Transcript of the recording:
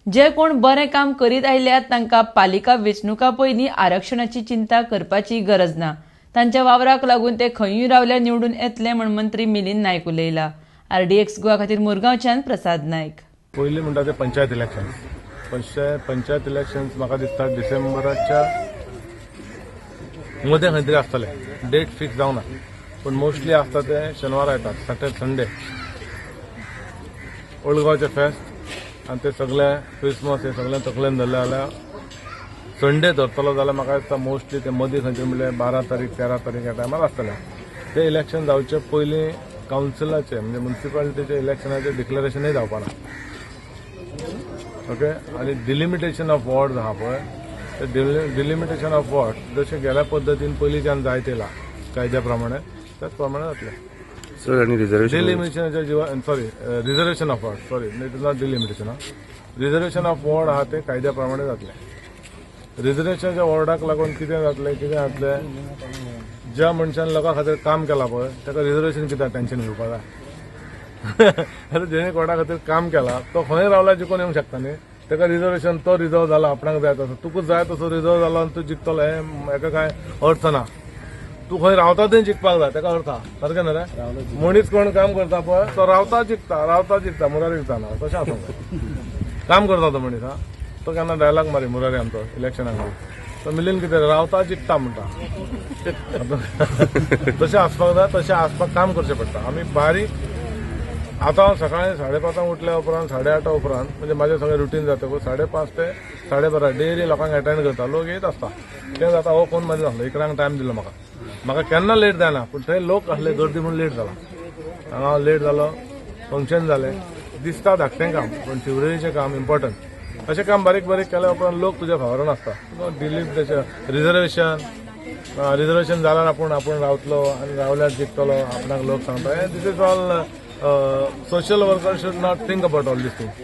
जे कोण बरें काम करीत आयल्यात तांकां पालिका वेंचणुका पयलीं आरक्षणाची चिंता करपाची गरज ना। तांच्या वावराक लागून ते खंयूय रावल्यार निवडून येतले म्हण मंत्री मिलिंद नायक उलयला। RDX गोवा खातीर मुरगांवच्यान प्रसाद नायक। पयलीं म्हणटा ते पंचायत इलेक्शन्स म्हाका दिसता डिसेंबराच्या मदें खंय तरी आसतले। डेट फिक्स जावना पण मोस्टली आसता ते शेनवार येतात, सॅटर्डे संडे। ओल्ड गोवाचे फेस्त आनी ते सगळे क्रिसमस हे सगळे तकलेन धरले जाल्यार संडे धरतलो जाल्यार म्हाका दिसता मोस्टली ते मदीं खंय तरी म्हणल्यार 12 तारीख 13 तारीख ह्या टायमार आसतले। ते इलेक्शन जावचे पयलीं कावन्सिलाचे म्हणजे म्युनिसिपालिटीचे इलेक्शनाचे डिक्लेरेशनय जावपाना। ओके, आणि डिलिमिटेशन ऑफ वॉर्ड आहा पळय, ते डिलिमिटेशन ऑफ वॉर्ड जशें गेल्या पद्दतीन पयलींच्यान जायत येयला कायद्या प्रमाणे त्याच प्रमाणे जातले। Reservation of ward it is not delimitation. Reservation of ward आहा ते कायद्या प्रमाणे जातले। रिजर्वेशनच्या वॉर्डाक लागून कितें जातलें ज्या मनशान लोकां खातीर काम केलां पळय ताका रिजर्वेशन कित्याक टेन्शन घेवपाक जाय? आतां जेणे कोणा खातीर काम केलां तो खंय रावला जिखून येवंक शकता न्ही। ताका रिजर्वेशन तो रिजर्व जाला आपणाक जाय तसो, तुका जाय तसो रिजर्व जालो आनी तूं जिखतलो हेका काय अर्थ ना। तूं खंय रावता थंय जिखपाक जाय ताका अर्थ आहा, सारकें न्हू रे? मनीस कोण काम करता पळय तो रावता जिखता मुरारी जिखता तशें आसूंक काम करता तो मनीस तो केन्ना डायलॉग मारी मुरारी आमचो इलेक्शनाक तो मिलीन कितें रावता जिखता म्हणटा तशें आसपाक जाय, तशें आसपाक काम करचें पडटा। आमी बारीक आतां सकाळीं 5:30 उठल्या उपरांत 8:30 उपरांत म्हणजे माझे सगळें रुटीन जातकूच 5:30 ते 12:30 डेली लोकांक अटेंड करता। लोक येत आसता तें जाता हो कोण म्हाजे नासलो इकरांक टायम दिलो म्हाका केन्ना लेट जायना पूण थंय लोक आसले गर्दी म्हणून लेट जाला। हांगा हांव लेट जालो, फंक्शन जालें, दिसता धाकटें काम पण शिवरेरीचें काम इम्पॉर्टंट। अशें काम बारीक केल्या उपरांत लोक तुज्या फावरान आसता। रिजर्वेशन जाल्यार आपूण रावतलो आनी रावल्यार जिखतलो आपणाक लोक सांगता। This is all social workers should not think about all these things.